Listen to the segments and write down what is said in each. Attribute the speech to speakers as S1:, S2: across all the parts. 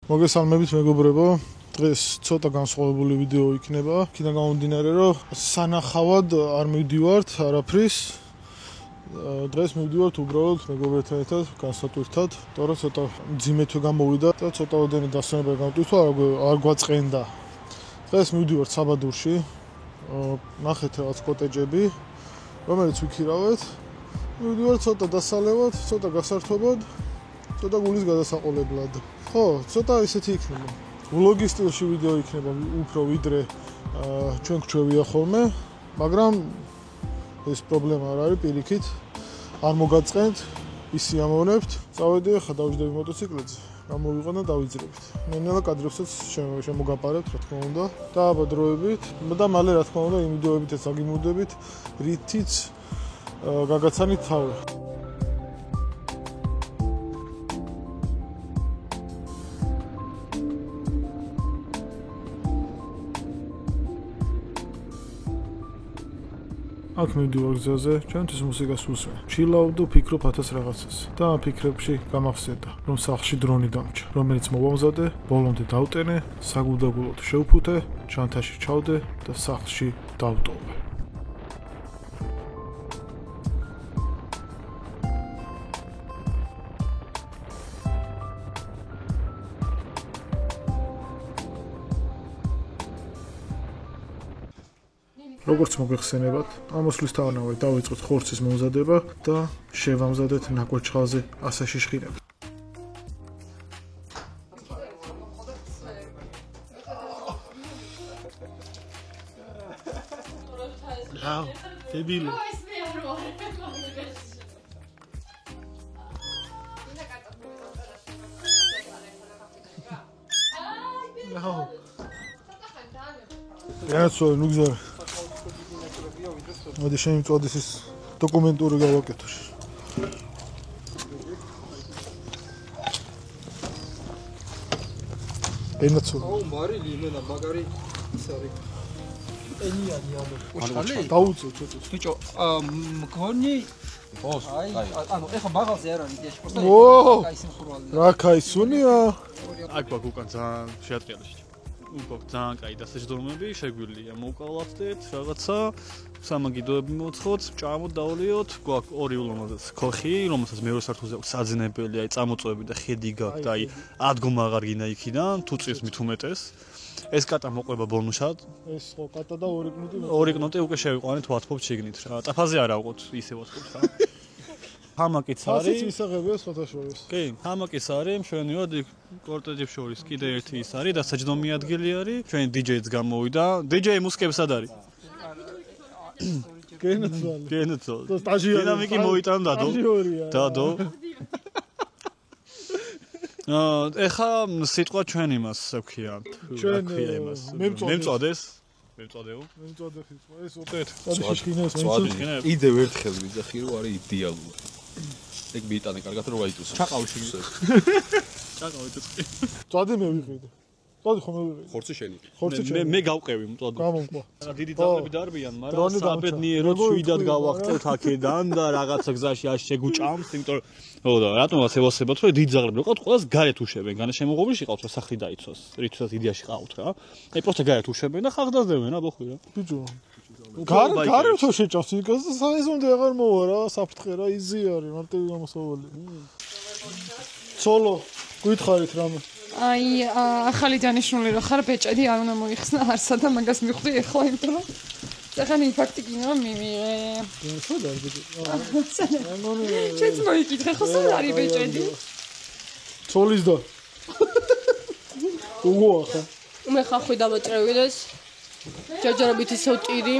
S1: მოგესალმებით მეგობრებო, დღეს ცოტა განსხვავებული ვიდეო იქნება. იქიდან გამომდინარე, რომ სანახავად არ მივდივართ არაფრის. დღეს მივდივართ უბრალოდ მეგობრებთან ერთად განსატვირთად, თორე ცოტა ძიმეთვე გამოვიდა და ცოტა ოდენი დასვენება გამოვტვირთვა, არ გვაწყენდა. დღეს მივდივართ საბადურში. ნახეთ რაღაც კოტეჯები, რომელიც ვიქირავეთ. მივდივართ ცოტა დასალევად, ცოტა გასართობად, ცოტა გულის გადასაყოლებლად. ხო, ცოტა ისეთი იქნება. ვლოგის სტილში ვიდეო იქნება უფრო ვიდრე ჩვენ გვჩვევია ხოლმე, მაგრამ ეს პრობლემა არ არის პირიქით. არ მოგაწყენთ, ის სიამოვნებთ. წავედი ახლა დავიჯდები მოტოციკლეთზე. გამოვიყო და დავიძრებთ. ნელა კადრებსაც შემოგაპარებთ, რა თქმა უნდა. დააბადროებით და მალე რა თქმა უნდა იმ ვიდეოებითაც აგიმოვდებით, რითიც გაგაცანით თავი. აქ მივდივარ გზაზე, ჩვენთვის მუსიკას ვუსმენ. ჩილავდ და ვფიქრობ ათას რაღაცას. და ამ ფიქრებში გამახსენდა, რომ სახლში დრონი დამჭა, რომელიც მოვამზადე, ბოლომდე დავტენე, საგულდაგულოდ შევფუთე, ჩანთაში ჩავდე და სახლში დავტოვე. როგორც მოგეხსენებათ, ამოსვლისთანავე დავიწყოთ ხორცის მომზადება და შევამზადეთ ნაკვეთშხალზე ასაში შხირები. რაო, დებილო. რაო. რაცო, ნუ გზარ. მოდი შემიწოდეს ის დოკუმენტური გავაკეთო. ენაცო. აუ, მარილი, იმენა, მაგარი ის არის. ენიანი ამო. უჩხალი? დაუწევ ცოტა. ბიჭო, მგონი ბოს, ანუ ეხა მაღალზე არ არის დიაში, просто კაი სიმხურვალე. რა კაი სუნია?
S2: აქ გვაქვს უკან ძალიან შეატყიალში. უკვე ძალიან კაი დასაჯდომები შეგვიძლია მოვკალავდეთ რაღაცა სამაგიდოები მოცხოთ, ჭამოთ, დავლიოთ, გვაქვს ორი ულომაზეც ქოხი, რომელსაც მეორე სართულზე აქვს საძინებელი, აი წამოწვევები და ხედი გაქვთ, აი ადგომა აღარ გინდა იქიდან, თუ წირს მით უმეტეს. ეს კატა მოყვება ბონუსად.
S1: ეს ხო კატა და 2 კნოტი.
S2: 2 კნოტი უკვე შევიყვანეთ ვათფობ შეგნით რა. ტაფაზე არა ვყოთ, ისე ვასკოთ რა. ჰამაკიც არის.
S1: ასეც ისაღებია სხვათაშორის.
S2: კი, ჰამაკიც არის, მშვენივრად იქ კორტეჯებს შორის კიდე ერთი ის არის, დასაჯდომი ადგილი არის. ჩვენ დიჯეიც გამოვიდა. დიჯეი მუსიკებს სად არის?
S1: გენოცვალე.
S2: გენოცვალე.
S1: და სტაჟიორი.
S2: დინამიკი მოიტანდა დადო. დადო. ეხა სიტყვა ჩვენ იმას ვქიანთ.
S1: ჩვენ
S2: იმას.
S1: მემწოდეს.
S2: მემწოდეო.
S1: მემწოდე ხიწყვა. ეს ოტეთ. წვადი შეხინეს.
S3: კიდევ ერთხელ ვიძახი რომ არის იდეალური. ეგ მიიტანე კარგად რომ აიწოს.
S2: ჩაყავში. ჩაყავი თუ.
S1: წვადი მე ვიყიდე. წვადი ხომ მე ვიყიდე.
S3: ხორცი შენი.
S1: ხორცი შენი.
S2: მე გავყევი მწვადი.
S1: გამომკვა.
S2: დიდი ძალები დარბიან, მაგრამ საბედნიეროდ შვიდად გავახტევთ აქედან და რაღაცა გზაში არ შეგუჭამს, იმიტომ რომ ო და რატომაც ევასებათ რომ დიდი ძალები ყავთ, ყველას გარეთ უშვებენ, განაშემოღობილში ყავთ, რომ სახლი დაიცოს, რითაც იდეაში ყავთ რა. აი პროსტა გარეთ უშვებენ და ხალხ დაძევენ რა, ბოხვი რა.
S1: ბიჭო. გარეთ რო შეჭავს იქას და საიზონდე აღარ მოვა რა, საფრთხე რა, იზი არის, მარტივი გამოსავალი. ცოლო, გითხარით რამე?
S4: აი, ახალი დანიშნული რო ხარ ბეჭედი არ უნდა მოიხსნა არსა და მაგას მივხვდი ახლა, იმიტომ რომ ახალი ფაქტი გინდა მიმიღე.
S1: ხო და ბიჭო.
S4: ჩვენც მოიკითხე ხო სად არის ბეჭედი?
S1: ცოლის და. უგო ახლა.
S5: მე ხახვი დავაჭრევიდეს. ჯაჯარობით ისევ ტირი.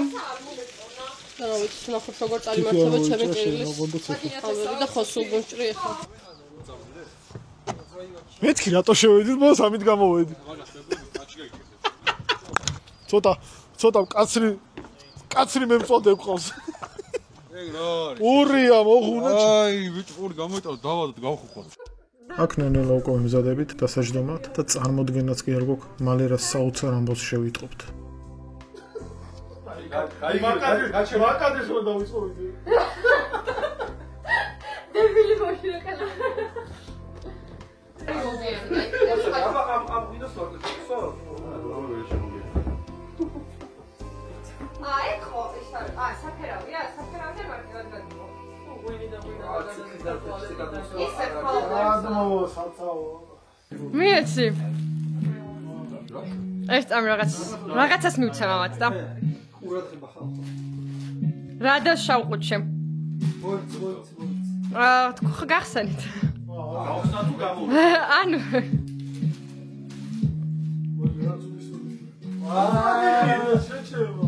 S5: და რა ვიცი, ნახოთ როგორ წარიმართება ჩემი ტირის. და ხო სულ გონჭრი ახლა.
S1: მეთქი რატო შევედით, მას ამით გამოვედი. ცოტა კაცრი მემწოდე გყავს.
S3: ეგ რა არის?
S1: ურია მოღუნა.
S3: აი, ბიჭო, ორი გამოიტანო, დავადოთ, გავხუხოთ.
S1: აქ ნენელა უკვე მზადებით დასაჯდომად და წარმოდგენაც კი არ გვაქვს, მალე რა საოცარ ამბავს შევიტყობთ.
S6: Ai makadres რომ დავიწყობდი.
S5: დებილი მოშია კანა.
S4: მიეცი. ეს ამ რაღაცას მივცე მამაც და. რა და შავყუთში. ხო გახსენით.
S6: გავხსნა თუ გამო.
S4: ანუ
S1: შეჩევა.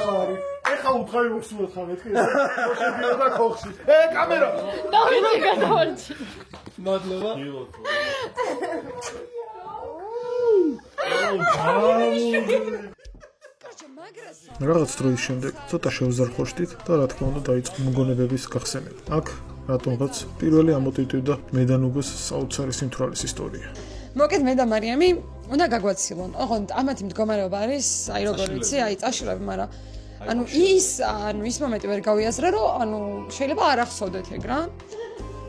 S1: ხარი. ეხა უთხარი უხსნოთ ხარ მეთქი. მოშედიო და ხოხში. კამერა.
S4: დავიწყე გადავარჩი.
S3: მადლობა.
S1: რაღაც დროის შემდეგ ცოტა შევზარხოშდით და რა თქმა უნდა დაიწყო მოგონებების გახსენება. აქ რატომღაც პირველი ამოტვიტვდა მე და ნუგოს საოცარი სიმთვრალის ისტორია.
S4: მოკეთ მე და მარიამი უნდა გაგვაცილონ. ოღონდ ამათი მდგომარეობა არის, აი როგორ ვიცი, აი წაშლები, მაგრამ ანუ ის მომენტი ვერ გავიაზრე, რომ ანუ შეიძლება არ ახსოვდეთ ეგ რა.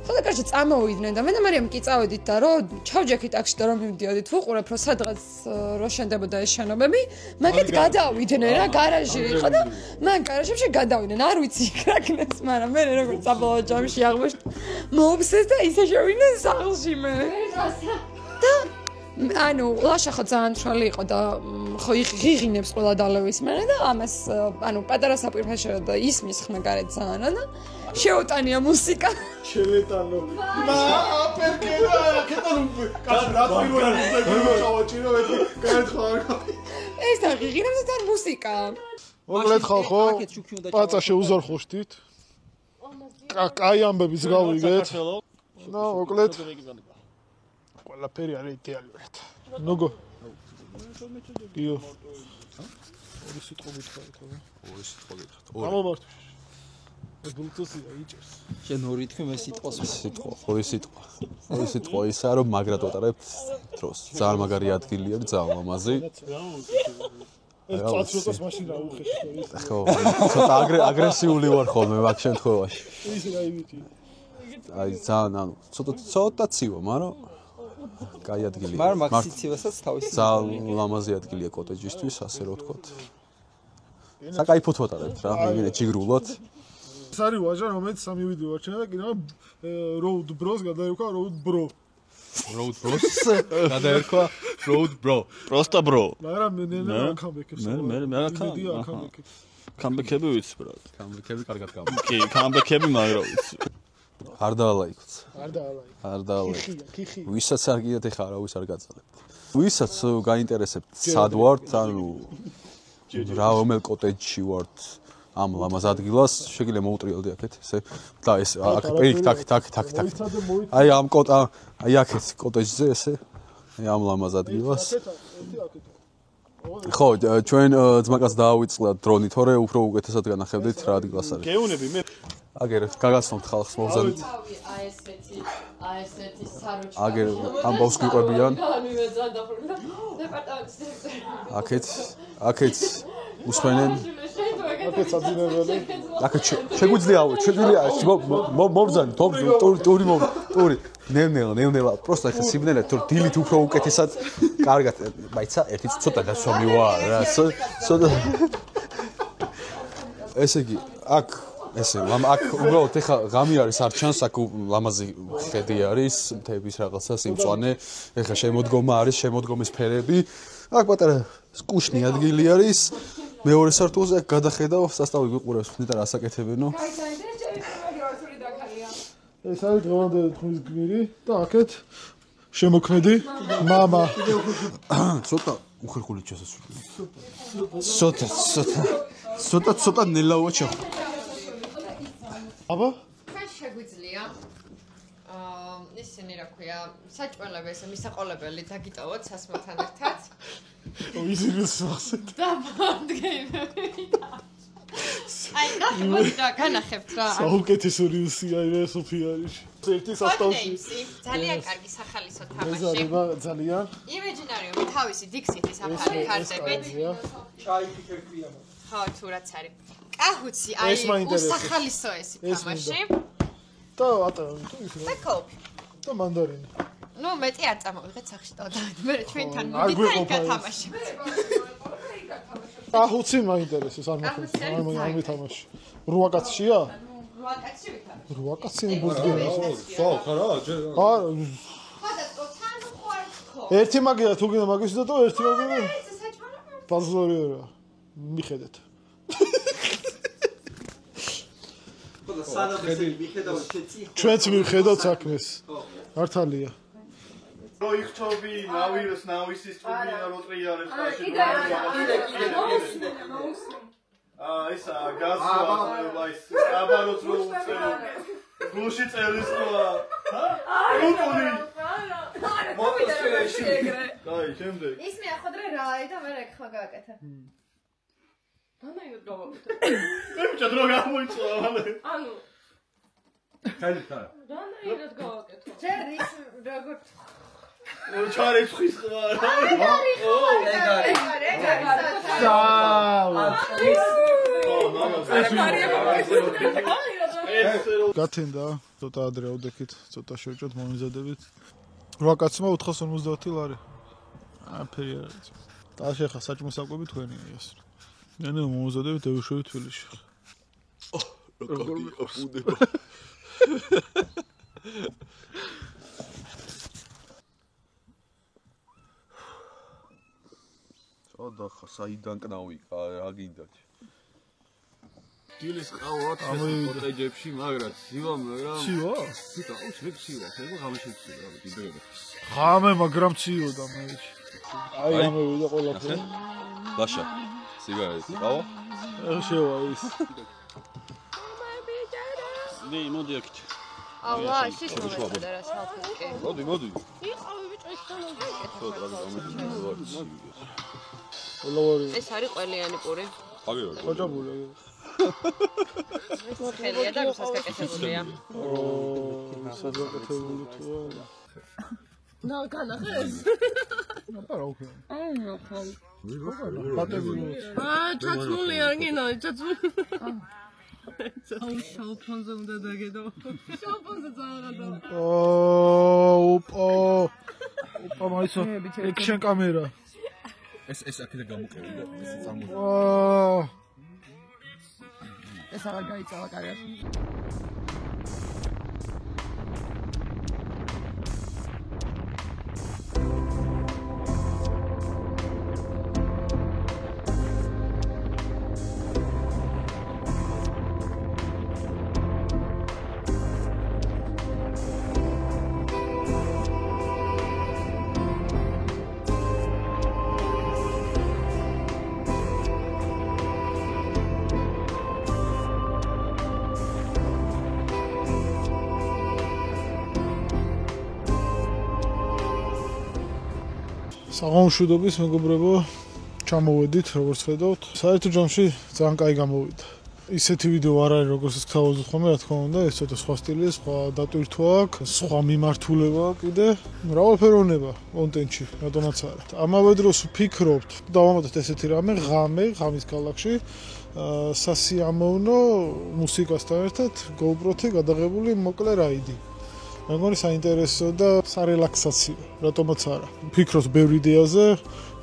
S4: ხოდა კარჩე წამოვიდნენ და მე და მარიამი კი წავედით და რომ ჩავჯექით ტაქსში და რომ მივდიოდით ვუყურებ რომ სადღაც რო შენდებოდა ეს შენობები, მაგეთ გადავიდნენ რა გარაჟი იყო და მან გარაჟებში გადავიდნენ, არ ვიცი იქ რა ქნეს, მაგრამ მე როგორც საბოლოო ჯამში აღმოჩნდა მოუბსეს და ისე შევიდნენ სახლში მე. და ანუ ლაშა ხო ძალიან მშრალი იყო და ხო იღინებს ყველა დალევის მერე და ამას ანუ პატარა საპირფაშერა და ისმის ხმა გარეთ ძალიან და შეუტანია მუსიკა
S1: შევეტანო აპერკერა კეთალუბი კაცი რა პირველი ჩავაჭირო ეგ ხარ
S4: ეს აღიღინებს და მუსიკა
S1: მოკლედ ხალხო პაცა შეუზარხოშდით კაი ამბების გავიგეთ და მოკლედ ყველაფერი არის იდეალურად. ნუგო. გიო. ორი სიტყვა გითხარი ხო?
S3: ორი სიტყვა გითხრათ.
S1: გამომართვი. ეს ბლუთუსია იჭერს.
S3: შენ ორი თქვი მე სიტყვას სიტყვა. ორი სიტყვა. ორი სიტყვა ისაა რომ მაგრად ვატარებ დროს. ძალიან მაგარი ადგილია, ძალიან ლამაზი.
S1: ეს პატრიოტას მაშინ აუხეში.
S3: ხო, ცოტა აგრესიული ვარ ხოლმე მაგ შემთხვევაში.
S1: ის რა ივიტი.
S3: აი ძალიან ანუ ცოტა ცივა, მაგრამ კაი ადგილია.
S7: მაგრამ მაგ სიცივესაც თავისი
S3: ძალიან ლამაზი ადგილია კოტეჯისთვის, ასე რომ ვთქვათ. საკაიფოდ ვატარებთ რა, მე ჯიგრულად.
S1: ეს არის ვაჟა, რომელიც სამი ვიდეო აჩვენა და კიდევ road bros გადაერქვა road bro.
S3: road bros გადაერქვა road bro.
S2: პროსტა bro.
S1: მაგრამ მე კამბექებს.
S2: მე კამბექები ვიცი ბრატ.
S3: კამბექები კარგად გამო.
S2: კი, კამბექები მაგრამ ვიცი.
S3: არ დაალაიქოთ.
S1: არ
S3: დაალაიქოთ.
S1: ხიხი.
S3: ვისაც არ გიდათ ეხა არავის არ გაძალებთ. ვისაც გაინტერესებთ სად ვართ, ანუ რა რომელ კოტეჯში ვართ ამ ლამაზ ადგილას, შეგიძლია მოუტრიალდე აქეთ, ესე და ეს აქ პირიქით აქ. აი ამ აი აქეთ კოტეჯზე ესე ამ ლამაზ ადგილას. ხო, ჩვენ ძმაკაც დაავიწყდა დრონი, თორე უფრო უკეთესად განახებდით რა ადგილას არის.
S2: გეუნები მე
S3: აგერ გაგაცნობთ ხალხს მოგზავნით.
S4: აი ესეთი საროჩა.
S3: აგერ ამბავს გიყვებიან.
S4: დეპარტამენტის
S3: აქეთ უსმენენ.
S1: აქეთ საძინებელი.
S3: აქეთ შეგვიძლია მობზანი, ტური. ნევნელა, просто ახლა სიბნელე თუ დილით უფრო უკეთესად კარგად, მაიცა ერთი ცოტა გასვამი ვარ რა. ცოტა ესე იგი, აქ უბრალოდ ეხა ღამი არის არ ჩანს, აქ ლამაზი ხედი არის, მთების რაღაცა სიმწვანე, ეხა შემოდგომა არის, შემოდგომის ფერები. აქ პატარა კუშნი ადგილი არის. მეორე სართულზე აქ გადახედავ, სასწავლი გიყურებს, ნეტარ ასაკეთებენო.
S1: ეს არის დღევანდელი თქმის გმირი და აქეთ შემოქმედი мама.
S3: ცოტა უხერხული ჩასასვლელი. ცოტა ნელავა ჩახ.
S1: აბა?
S4: ხან შეგვიძლია ისინი რა ქვია, საჭმელები ესე მისაყოლებელი დაგიტოვოთ სასმელთან ერთად.
S1: ისინი სახსეთ.
S4: და ბანდგეინები და აი, და განახებთ რა.
S1: საუკეთესო რიუსი აი სოფია არის. ერთი სასტავში.
S4: ძალიან კარგი სახალისო თამაში.
S1: ეს არის ძალიან.
S4: იმეჯინარიუმი თავისი დიქსიტის ახალი კარტებით.
S7: ჩაიქი ქერქია.
S4: ხო, თუ რაც არის. კაჰუცი აი უსახალისო ეს თამაში.
S1: და ატა თუ ის რა.
S4: და კოფი.
S1: და მანდარინი.
S8: ნუ მეტი არ წამოვიღეთ სახში დავდავით. მე ჩვენთან მოდით და იქ გათამაშებთ.
S1: ახუცი მაინტერესებს არ მithamashi. 8 კაცშია?
S8: 8 კაცში ვითარ.
S1: 8 კაცი ბურთგენა.
S3: ხო, ხარა, ჯერ.
S1: არა.
S8: ხოდასკო თან ხوارთ ხო.
S1: ერთი მაგია თუ გინდა მაგის და ერთი მაგია. ბაზორია. მიხედეთ.
S7: ხოდა სანამ მიხედავთ შეცი.
S1: ჩვენც მივხედავთ საქმეს. მართალია.
S6: რო იხტობი, ნავიროს ნავისის წვიმი როტრიალებს ხაში. ისა გასვლა ის აბაროს რო უწევ. გულში წელის ყვა. რუტული. მოტოსფეროში. კაი, შემდეგ.
S8: ის მე ახოდრე რა და მე ხმა გააკეთე.
S5: დანაირად გავაკეთე.
S6: მე ბიჭა დრო გამოიწვა მალე.
S5: ანუ
S3: ხალითა.
S5: დანაირად გავაკეთე.
S8: ჯერ ის როგორ
S6: ჩარებს ხის ყვა.
S1: გათენდა ცოტა ადრე ავდექით, ცოტა შევჭოთ მომიზადებით. 8 კაცმა 450 ლარი. აფერი არ არის. და შეხა საჭმოსაკვები თქვენია ეს. ნენე მომიზადებით ევშოვი თბილისში.
S3: როგორ მიყავდება. ოდახა საიდან კნავი რა გინდა?
S9: დილის ყავა 400 ყოთეჯებში, მაგრამ ცივა, მაგრამ
S1: ცივა?
S9: ცოტა უცებ ცივა, ხება ღამეში ცივა, დიდება.
S1: ღამე მაგრამ ციოდა მე. აი ამოვიდა ყველაფერი.
S3: ბაშა, სიგარეტი ყავა?
S1: შევა ის.
S2: დი მოდი აქ.
S8: ალა, შეგხვდა და რა საალფიკე.
S3: მოდი, მოდი.
S5: იყავი ბიჭო ის თანავდეკეთ.
S3: ცოტა გამოდიო.
S1: ყველავარი.
S8: ეს არის ყველიანი პური.
S3: აგერო.
S1: ყოჭაბული.
S8: ხელია და მოსასკეთებულია.
S1: სასაკეთებელი თუ არა.
S5: ნუ განახეს.
S1: არა უკვე.
S5: აუ ხო.
S1: პატები.
S5: ჩაცმული არ გინდა, ჩაცმული. აუ შალფონზე უნდა დაგედო. შალფონზე წავაღადო.
S1: ოპა. ოპა მაისა. ექშენ კამერა.
S3: ეს აქედან გამოკევია, ეს წამო.
S5: ეს აღარ გაიწავა კარგად.
S1: საღამოშვიდობის მეგობრებო, ჩამოვედით, როგორც ხედავთ. საერთო ჯამში ძალიან კაი გამოვიდა. ისეთი ვიდეო არ არის, როგორც გთავაზობთ ხოლმე, რა თქმა უნდა, ეს ცოტა სხვა სტილი, სხვა დატვირთვა აქვს, სხვა მიმართულება კიდე, მრავალფეროვნება კონტენტში, რატომაც არა. ამავე დროს ვფიქრობთ, დავამატოთ ესეთი რამე, ღამის ქალაქში, სასიამოვნო მუსიკასთან ერთად GoPro-ი გადაღებული მოკლე რაიდი. მეგონი საინტერესო და სარელაქსაციო, რატომაც არა. ვფიქრობთ ბევრ იდეაზე,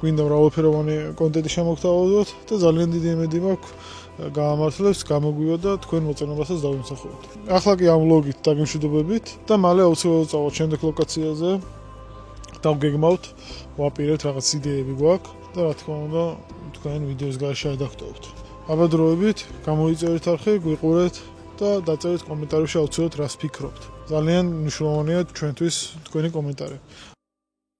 S1: გვინდა მრავალფეროვანი კონტენტი შემოგთავაზოთ და ძალიან დიდი იმედი მაქვს გაამართლებს, გამოგვივა და თქვენ მოწონებასაც დავიმსახურებთ. ახლა კი ამ ვლოგით დაგემშვიდობებით და მალე აუცილებლად წავალთ შემდეგ ლოკაციაზე. დავგეგმავთ, ვაპირებთ რაღაც იდეები გვაქვს და რა თქმა უნდა, თქვენ ვიდეოს გარშე ადაგტოვებთ. აბადროებით, გამოიწერეთ არხი, გვიყურეთ და დაწერეთ კომენტარებში აუცილებლად რას ფიქრობთ. ძალიან მნიშვნელოვანია ჩვენთვის თქვენი კომენტარი.